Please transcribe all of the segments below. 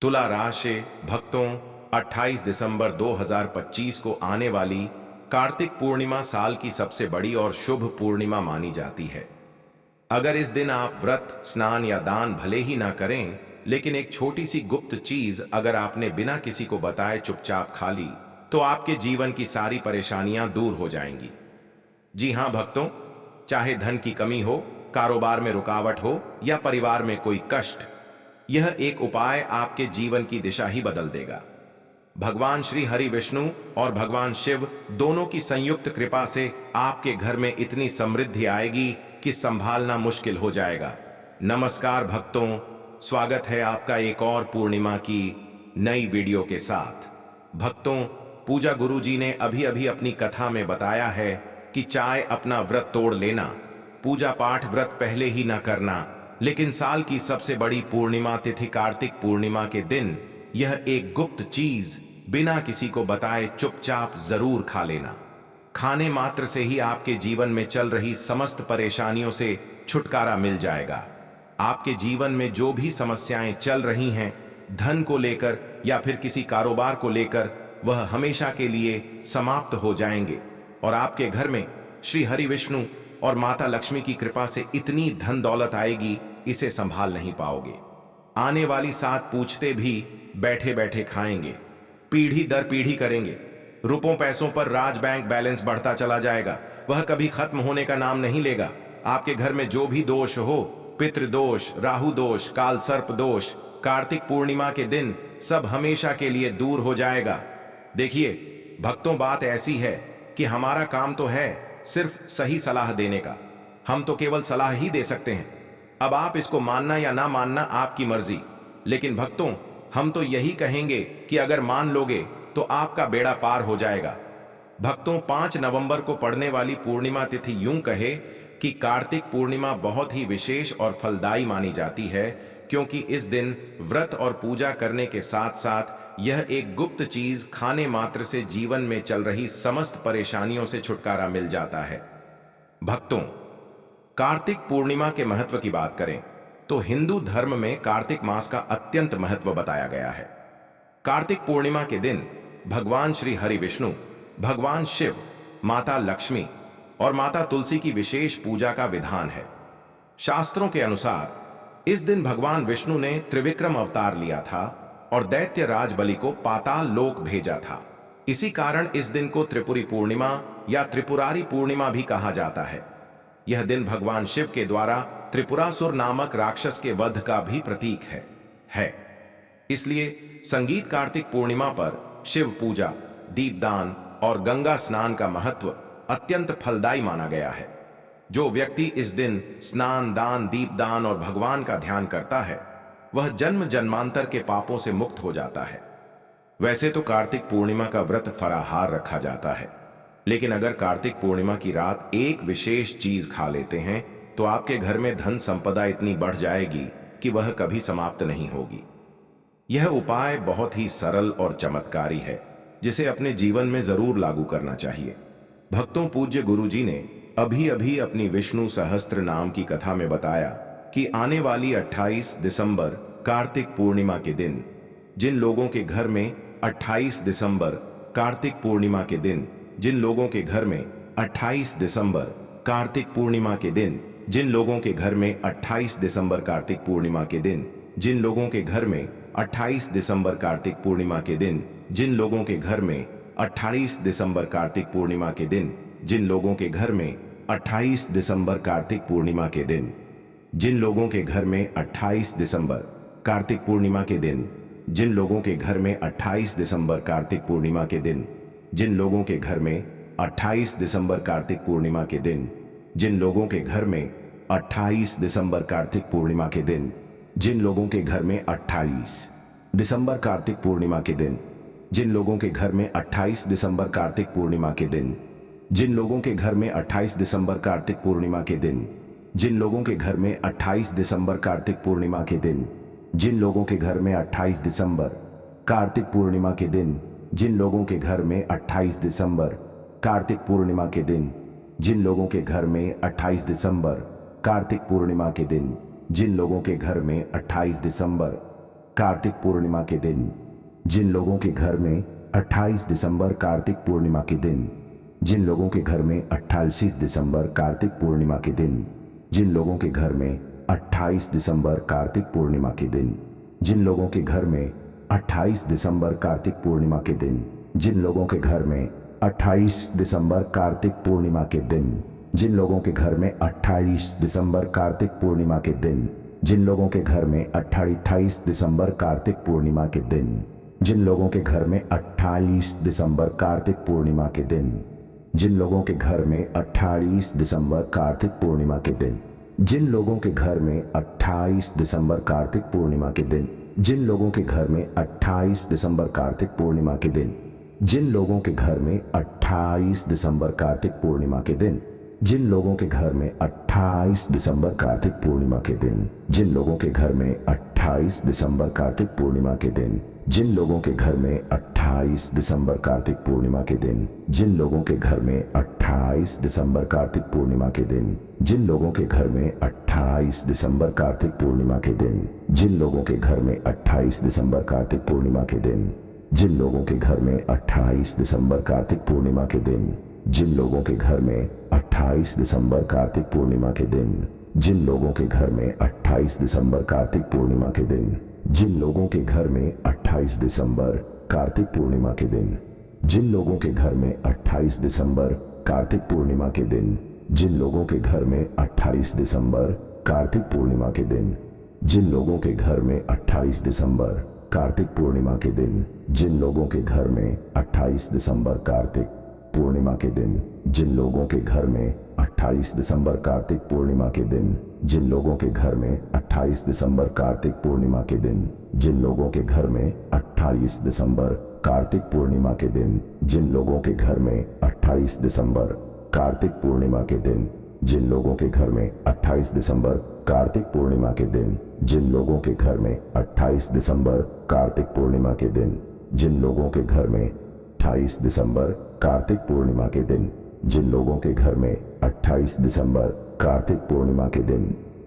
तुला राशि भक्तों 28 दिसंबर 2025 को आने वाली कार्तिक पूर्णिमा साल की सबसे बड़ी और शुभ पूर्णिमा मानी जाती है। अगर इस दिन आप व्रत, स्नान या दान भले ही ना करें, लेकिन एक छोटी सी गुप्त चीज अगर आपने बिना किसी को बताए चुपचाप खा ली, तो आपके जीवन की सारी परेशानियां दूर हो जाएंगी। जी हां भक्तों, चाहे धन की कमी हो, कारोबार में रुकावट हो या परिवार में कोई कष्ट, यह एक उपाय आपके जीवन की दिशा ही बदल देगा। भगवान श्री हरि विष्णु और भगवान शिव दोनों की संयुक्त कृपा से आपके घर में इतनी समृद्धि आएगी कि संभालना मुश्किल हो जाएगा। नमस्कार भक्तों, स्वागत है आपका एक और पूर्णिमा की नई वीडियो के साथ। भक्तों, पूजा गुरुजी ने अभी अभी अपनी कथा में बताया है कि चाहे अपना व्रत तोड़ लेना, पूजा पाठ व्रत पहले ही न करना, लेकिन साल की सबसे बड़ी पूर्णिमा तिथि कार्तिक पूर्णिमा के दिन यह एक गुप्त चीज बिना किसी को बताए चुपचाप जरूर खा लेना। खाने मात्र से ही आपके जीवन में चल रही समस्त परेशानियों से छुटकारा मिल जाएगा। आपके जीवन में जो भी समस्याएं चल रही हैं, धन को लेकर या फिर किसी कारोबार को लेकर, वह हमेशा के लिए समाप्त हो जाएंगे और आपके घर में श्री हरि विष्णु और माता लक्ष्मी की कृपा से इतनी धन दौलत आएगी, इसे संभाल नहीं पाओगे। आने वाली 7 पूछते भी बैठे बैठे खाएंगे, पीढ़ी दर पीढ़ी करेंगे। रुपयों पैसों पर राज बैंक बैलेंस बढ़ता चला जाएगा, वह कभी खत्म होने का नाम नहीं लेगा। आपके घर में जो भी दोष हो, पितृदोष, राहु दोष, काल सर्प दोष, कार्तिक पूर्णिमा के दिन सब हमेशा के लिए दूर हो जाएगा। देखिए भक्तों, बात ऐसी है कि हमारा काम तो है सिर्फ सही सलाह देने का, हम तो केवल सलाह ही दे सकते हैं। अब आप इसको मानना या ना मानना आपकी मर्जी, लेकिन भक्तों हम तो यही कहेंगे कि अगर मान लोगे तो आपका बेड़ा पार हो जाएगा। भक्तों, 5 नवंबर को पड़ने वाली पूर्णिमा तिथि यूं कहे कि कार्तिक पूर्णिमा बहुत ही विशेष और फलदायी मानी जाती है, क्योंकि इस दिन व्रत और पूजा करने के साथ साथ यह एक गुप्त चीज खाने मात्र से जीवन में चल रही समस्त परेशानियों से छुटकारा मिल जाता है। भक्तों, कार्तिक पूर्णिमा के महत्व की बात करें तो हिंदू धर्म में कार्तिक मास का अत्यंत महत्व बताया गया है। कार्तिक पूर्णिमा के दिन भगवान श्री हरि विष्णु, भगवान शिव, माता लक्ष्मी और माता तुलसी की विशेष पूजा का विधान है। शास्त्रों के अनुसार इस दिन भगवान विष्णु ने त्रिविक्रम अवतार लिया था और दैत्य राज बलि को पाताल लोक भेजा था। इसी कारण इस दिन को त्रिपुरी पूर्णिमा या त्रिपुरारी पूर्णिमा भी कहा जाता है। यह दिन भगवान शिव के द्वारा त्रिपुरासुर नामक राक्षस के वध का भी प्रतीक है। इसलिए संगीत कार्तिक पूर्णिमा पर शिव पूजा, दीपदान और गंगा स्नान का महत्व अत्यंत फलदायी माना गया है। जो व्यक्ति इस दिन स्नान, दान, दीपदान और भगवान का ध्यान करता है, वह जन्म जन्मांतर के पापों से मुक्त हो जाता है। वैसे तो कार्तिक पूर्णिमा का व्रत फलाहार रखा जाता है, लेकिन अगर कार्तिक पूर्णिमा की रात एक विशेष चीज खा लेते हैं तो आपके घर में धन संपदा इतनी बढ़ जाएगी कि वह कभी समाप्त नहीं होगी। यह उपाय बहुत ही सरल और चमत्कारी है, जिसे अपने जीवन में जरूर लागू करना चाहिए। भक्तों, पूज्य गुरुजी ने अभी अभी अपनी विष्णु सहस्त्र नाम की कथा में बताया कि आने वाली 28 दिसंबर कार्तिक पूर्णिमा के दिन जिन लोगों के घर में 28 दिसंबर कार्तिक पूर्णिमा के दिन जिन लोगों के घर में 28 दिसंबर कार्तिक पूर्णिमा के दिन जिन लोगों के घर में 28 दिसंबर कार्तिक पूर्णिमा के दिन जिन लोगों के घर में 28 दिसंबर कार्तिक पूर्णिमा के दिन जिन लोगों के घर में 28 दिसंबर कार्तिक पूर्णिमा के दिन जिन लोगों के घर में 28 दिसंबर कार्तिक पूर्णिमा के दिन जिन लोगों के घर में 28 दिसंबर कार्तिक पूर्णिमा के दिन जिन लोगों के घर में 28 दिसंबर कार्तिक पूर्णिमा के दिन जिन लोगों के घर में 28 दिसंबर कार्तिक पूर्णिमा के दिन जिन लोगों के घर में 28 दिसंबर कार्तिक पूर्णिमा के दिन जिन लोगों के घर में 28 दिसंबर कार्तिक पूर्णिमा के दिन जिन लोगों के घर में 28 दिसंबर कार्तिक पूर्णिमा के दिन जिन लोगों के घर में 28 दिसंबर कार्तिक पूर्णिमा के दिन जिन लोगों के घर में 28 दिसंबर कार्तिक पूर्णिमा के दिन जिन लोगों के घर में 28 दिसंबर कार्तिक पूर्णिमा के दिन जिन लोगों के घर में 28 दिसंबर कार्तिक पूर्णिमा के दिन जिन लोगों के घर में 28 दिसंबर कार्तिक पूर्णिमा के दिन जिन लोगों के घर में 28 दिसंबर कार्तिक पूर्णिमा के दिन जिन लोगों के घर में 28 दिसंबर कार्तिक पूर्णिमा के दिन जिन लोगों के घर में 28 दिसंबर कार्तिक पूर्णिमा के दिन जिन लोगों के घर में 28 दिसंबर कार्तिक पूर्णिमा के दिन जिन लोगों के घर में 28 दिसंबर कार्तिक पूर्णिमा के दिन जिन लोगों के घर में 28 दिसंबर कार्तिक पूर्णिमा के दिन जिन लोगों के घर में 28 दिसंबर कार्तिक पूर्णिमा के दिन जिन लोगों के घर में 28 दिसंबर कार्तिक पूर्णिमा के दिन जिन लोगों के घर में 28 दिसंबर कार्तिक पूर्णिमा के दिन जिन लोगों के घर में 28 दिसंबर कार्तिक पूर्णिमा के दिन जिन लोगों के घर में 28 दिसंबर कार्तिक पूर्णिमा के दिन जिन लोगों के घर में 28 दिसंबर कार्तिक पूर्णिमा के दिन जिन लोगों के घर में 28 दिसंबर कार्तिक पूर्णिमा के दिन जिन लोगों के घर में 28 दिसंबर कार्तिक पूर्णिमा के दिन जिन लोगों के घर में 28 दिसंबर कार्तिक पूर्णिमा के दिन जिन लोगों के घर में 28 दिसंबर कार्तिक पूर्णिमा के दिन जिन लोगों के घर में 28 दिसंबर कार्तिक पूर्णिमा के दिन जिन लोगों के घर में 28 दिसंबर कार्तिक पूर्णिमा के दिन जिन लोगों के घर में 28 दिसंबर कार्तिक पूर्णिमा के दिन जिन लोगों के घर में 28 दिसंबर कार्तिक पूर्णिमा के दिन जिन लोगों के घर में 28 दिसंबर कार्तिक पूर्णिमा के दिन जिन लोगों के घर में 28 दिसंबर कार्तिक पूर्णिमा के दिन जिन लोगों के घर में 28 दिसंबर कार्तिक पूर्णिमा के दिन जिन लोगों के घर में 28 दिसंबर कार्तिक पूर्णिमा के दिन जिन लोगों के घर में 28 दिसंबर कार्तिक पूर्णिमा के दिन जिन लोगों के घर में 28 दिसंबर कार्तिक पूर्णिमा के दिन जिन लोगों के घर में 28 दिसंबर कार्तिक पूर्णिमा के दिन जिन लोगों के घर में 28 दिसंबर कार्तिक पूर्णिमा के दिन जिन लोगों के घर में 28 दिसंबर कार्तिक पूर्णिमा के दिन जिन लोगों के घर में 28 दिसंबर कार्तिक पूर्णिमा के दिन जिन लोगों के घर में 28 दिसंबर कार्तिक पूर्णिमा के दिन जिन लोगों के घर में 28 दिसंबर कार्तिक पूर्णिमा के दिन जिन लोगों के घर में 28 दिसंबर कार्तिक पूर्णिमा के दिन जिन लोगों के घर में 28 दिसंबर कार्तिक पूर्णिमा के दिन जिन लोगों के घर में 28 दिसंबर कार्तिक पूर्णिमा के दिन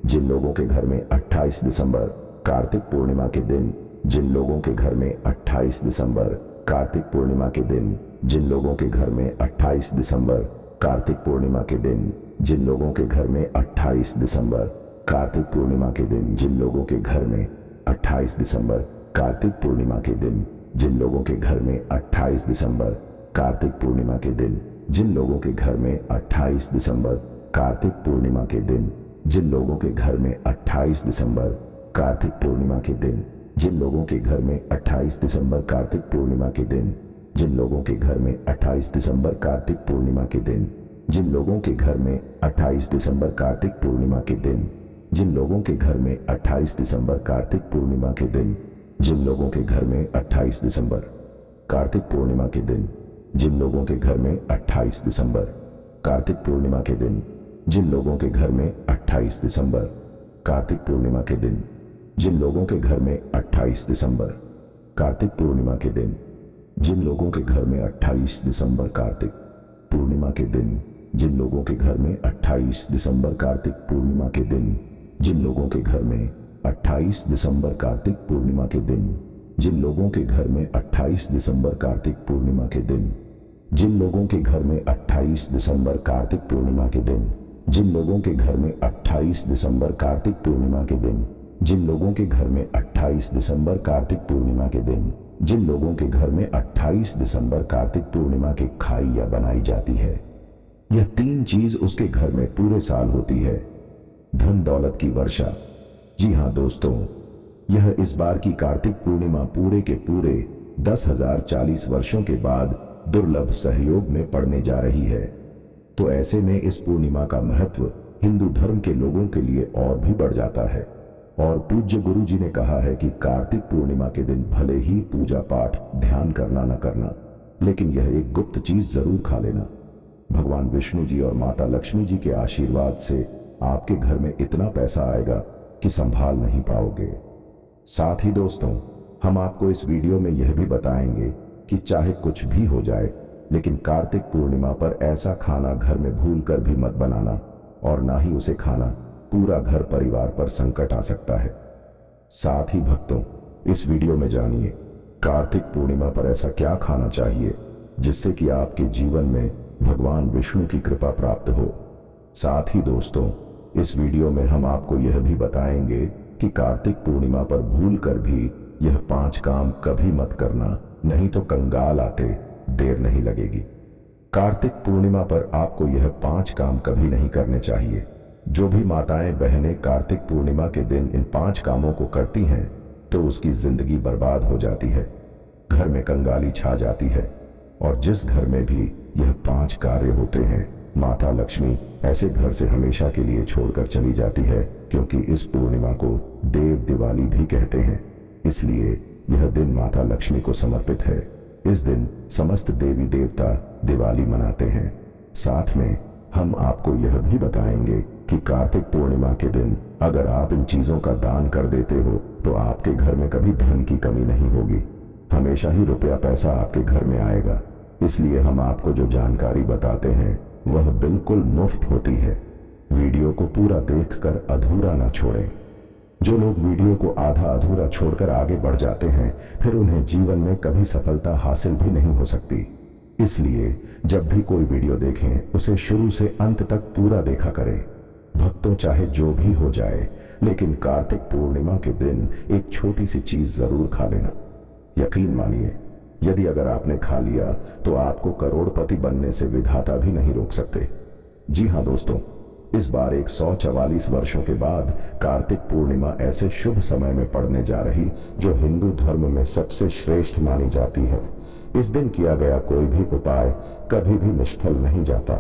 जिन लोगों के घर में 28 दिसंबर कार्तिक पूर्णिमा के दिन जिन लोगों के घर में 28 दिसंबर कार्तिक पूर्णिमा के दिन जिन लोगों के घर में 28 दिसंबर कार्तिक पूर्णिमा के दिन जिन लोगों के घर में 28 दिसंबर कार्तिक पूर्णिमा के दिन जिन लोगों के घर में 28 दिसंबर कार्तिक पूर्णिमा के दिन जिन लोगों के घर में 28 दिसंबर कार्तिक पूर्णिमा के दिन जिन लोगों के घर में 28 दिसंबर कार्तिक पूर्णिमा के दिन जिन लोगों के घर में 28 दिसंबर कार्तिक पूर्णिमा के दिन जिन लोगों के घर में 28 दिसंबर कार्तिक पूर्णिमा के दिन जिन लोगों के घर में 28 दिसंबर कार्तिक पूर्णिमा के दिन जिन लोगों के घर में 28 दिसंबर कार्तिक पूर्णिमा के दिन जिन लोगों के घर में 28 दिसंबर कार्तिक पूर्णिमा के दिन जिन लोगों के घर में 28 दिसंबर कार्तिक पूर्णिमा के दिन जिन लोगों के घर में 28 दिसंबर कार्तिक पूर्णिमा के दिन जिन लोगों के घर में 28 दिसंबर कार्तिक पूर्णिमा के दिन जिन लोगों के घर में 28 दिसंबर कार्तिक पूर्णिमा के दिन जिन लोगों के घर में 28 दिसंबर कार्तिक पूर्णिमा के दिन जिन लोगों के घर में 28 दिसंबर कार्तिक पूर्णिमा के दिन जिन लोगों के घर में 28 दिसंबर कार्तिक पूर्णिमा के दिन जिन लोगों के घर में 28 दिसंबर कार्तिक पूर्णिमा के दिन जिन लोगों के घर में 28 दिसंबर कार्तिक पूर्णिमा के दिन जिन लोगों के घर में 28 दिसंबर कार्तिक पूर्णिमा के दिन जिन लोगों के घर में 28 दिसंबर कार्तिक पूर्णिमा के दिन जिन लोगों के घर में 28 दिसंबर कार्तिक पूर्णिमा के खाई या बनाई जाती है। यह तीन चीज उसके घर में पूरे साल होती है। धन दौलत की वर्षा। जी हाँ दोस्तों, यह इस बार की कार्तिक पूर्णिमा पूरे के पूरे 10,040 वर्षों के बाद दुर्लभ सहयोग में पड़ने जा रही है। तो ऐसे में इस पूर्णिमा का महत्व हिंदू धर्म के लोगों के लिए और भी बढ़ जाता है। और पूज्य गुरु जी ने कहा है कि कार्तिक पूर्णिमा के दिन भले ही पूजा पाठ ध्यान करना न करना, लेकिन यह एक गुप्त चीज जरूर खा लेना। भगवान विष्णु जी और माता लक्ष्मी जी के आशीर्वाद से आपके घर में इतना पैसा आएगा कि संभाल नहीं पाओगे। साथ ही दोस्तों, हम आपको इस वीडियो में यह भी बताएंगे कि चाहे कुछ भी हो जाए, लेकिन कार्तिक पूर्णिमा पर ऐसा खाना घर में भूल कर भी मत बनाना, और ना ही उसे खाना। पूरा घर परिवार पर संकट आ सकता है। साथ ही भक्तों, इस वीडियो में जानिए कार्तिक पूर्णिमा पर ऐसा क्या खाना चाहिए जिससे कि आपके जीवन में भगवान विष्णु की कृपा प्राप्त हो। साथ ही दोस्तों, इस वीडियो में हम आपको यह भी बताएंगे कि कार्तिक पूर्णिमा पर भूल कर भी यह 5 काम कभी मत करना, नहीं तो कंगाल आते देर नहीं लगेगी। कार्तिक पूर्णिमा पर आपको यह 5 काम कभी नहीं करने चाहिए। जो भी माताएं बहनें कार्तिक पूर्णिमा के दिन इन 5 कामों को करती हैं तो उसकी जिंदगी बर्बाद हो जाती है, घर में कंगाली छा जाती है, और जिस घर में भी यह 5 कार्य होते हैं माता लक्ष्मी ऐसे घर से हमेशा के लिए छोड़कर चली जाती है, क्योंकि इस पूर्णिमा को देव दिवाली भी कहते हैं। इसलिए यह दिन माता लक्ष्मी को समर्पित है। इस दिन समस्त देवी देवता दिवाली मनाते हैं। साथ में हम आपको यह भी बताएंगे कि कार्तिक पूर्णिमा के दिन अगर आप इन चीजों का दान कर देते हो तो आपके घर में कभी धन की कमी नहीं होगी, हमेशा ही रुपया पैसा आपके घर में आएगा। इसलिए हम आपको जो जानकारी बताते हैं वह बिल्कुल मुफ्त होती है। वीडियो को पूरा देखकर अधूरा ना छोड़ें। जो लोग वीडियो को आधा अधूरा छोड़कर आगे बढ़ जाते हैं फिर उन्हें जीवन में कभी सफलता हासिल भी नहीं हो सकती। इसलिए जब भी कोई वीडियो देखें उसे शुरू से अंत तक पूरा देखा करें। भक्तों, चाहे जो भी हो जाए लेकिन कार्तिक पूर्णिमा के दिन एक छोटी सी चीज जरूर खा लेना। यकीन मानिए, यदि अगर आपने खा लिया तो आपको करोड़पति बनने से विधाता भी नहीं रोक सकते। जी हाँ दोस्तों, इस बार 144 वर्षों के बाद कार्तिक पूर्णिमा ऐसे शुभ समय में पड़ने जा रही जो हिंदू धर्म में सबसे श्रेष्ठ मानी जाती है। इस दिन किया गया कोई भी उपाय कभी भी निष्फल नहीं जाता,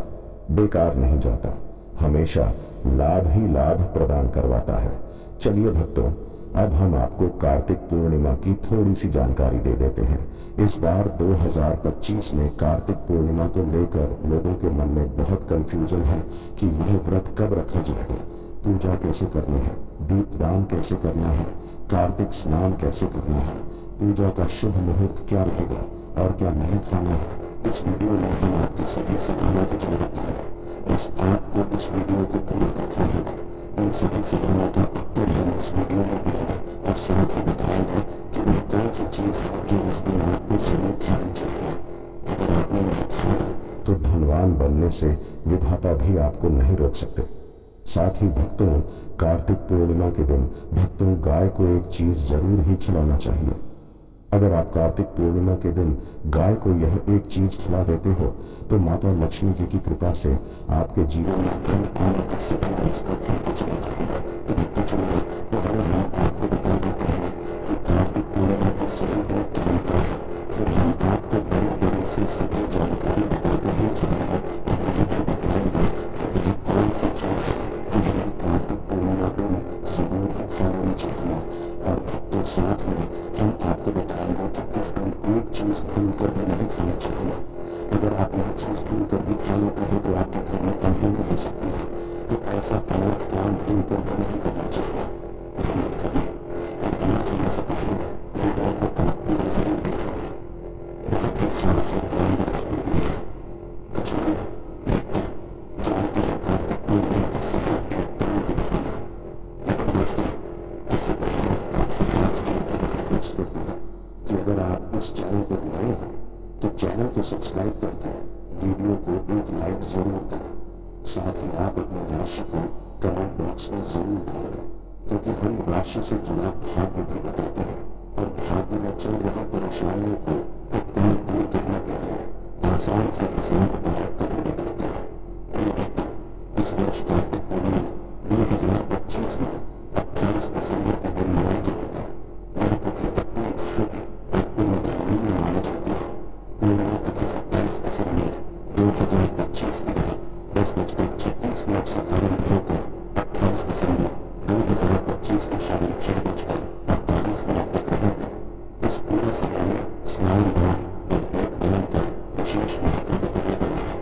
बेकार नहीं जाता, हमेशा लाभ ही लाभ प्रदान करवाता है। चलिए भक्तों, अब हम आपको कार्तिक पूर्णिमा की थोड़ी सी जानकारी दे देते हैं। इस बार 2025 में कार्तिक पूर्णिमा को लेकर लोगों के मन में बहुत कंफ्यूजन है कि यह व्रत कब रखा जाएगा, पूजा कैसे करनी है, दीपदान कैसे करना है, कार्तिक स्नान कैसे करना है, पूजा का शुभ मुहूर्त क्या रहेगा और क्या नहीं खाना है। इस वीडियो में हम आपके सभी सवालों के जवाब देंगे। बस आपको इस वीडियो को पूरा देखना होगा। इन सभी सवालों का उत्तर हम इस वीडियो में देंगे और साथ ही बताएंगे कि वह कौन सी चीज है जो इस दिन आपको जरूर खानी चाहिए। अगर आपने यह खा ली तो धनवान बनने से विधाता भी आपको नहीं रोक सकते। साथ ही भक्तों, कार्तिक पूर्णिमा के दिन भक्तों गाय को एक चीज जरूर ही खिलाना चाहिए। अगर आप कार्तिक पूर्णिमा के दिन गाय को यह एक चीज खिला देते हो तो माता लक्ष्मी जी की कृपा से आपके जीवन में धन आने का सभी रास्ता खुलते चले जाएंगे। तो भक्तों चलिए, तो अगर हम आपको बता देते हैं कि कार्तिक पूर्णिमा के सभी दिन क्या होता है, फिर हम आपको बड़ी बड़ी से सभी जानकारी बताते हुए चलेंगे और ये भी बताएंगे कि वह कौन सी चीज है जो हमें कार्तिक पूर्णिमा दिन जरूर ही खा लेनी चाहिए। और भक्तों, साथ में हम आपको बताएंगे कि इस दिन एक चीज भूल कर भी नहीं खानी चाहिए। अगर आप यह चीज भूल कर भी खा लेते हो तो आपके घर में अनहोनी हो सकती है। तो ऐसा अनर्थ काम भूल कर भी नहीं करना चाहिए। हिम्मत करिए और अनर्थ होने से पहले वीडियो को आप पूरा जरूर देखें। बहुत ही खास और ज्ञानवर्धक वीडियो है। तो चलिए देखते जानते हैं कार्तिक पूर्णिमा के सभी काम के बारे में। लेकिन दोस्तों, इससे पहले आपसे आज जानकारी रिक्वेस्ट करती है कि अगर आप इस चैनल पर नए हैं तो चैनल को सब्सक्राइब करके वीडियो को एक लाइक जरूर करें। साथ ही आप अपनी राशि को कमेंट बॉक्स में जरूर डाल दें, क्योंकि हम राशि से जुड़ा भाग्य भी बताते हैं और भाग्य में चल रही परेशानियों को तत्काल दूर करने के लिए आसान से आसान उपाय कभी बताते हैं। प्रिय भक्तों, इस वर्ष कार्तिक पूर्णिमा 2025 में 28 दिसंबर के दिन मनाई जाएगी। यह तिथि अत्यंत शुभ और पुण्यकारिणी मानी जाती है। पूर्णिमा तिथि 27 दिसंबर 2025 की रात 10:36 से आरंभ होकर 28 दिसंबर 2025 की शाम 6:48 तक रहेगी। इस पूरे समय में स्नान दान और दीपदान का विशेष महत्व बताया गया है।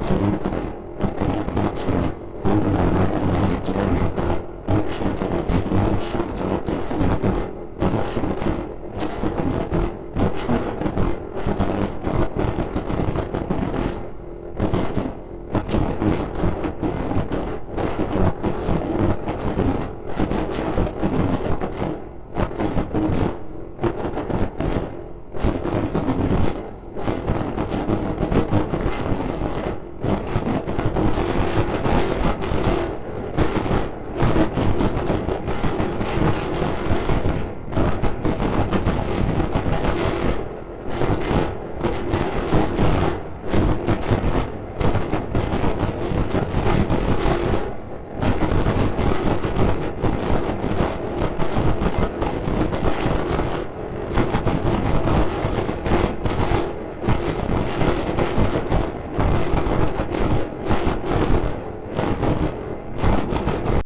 जरूर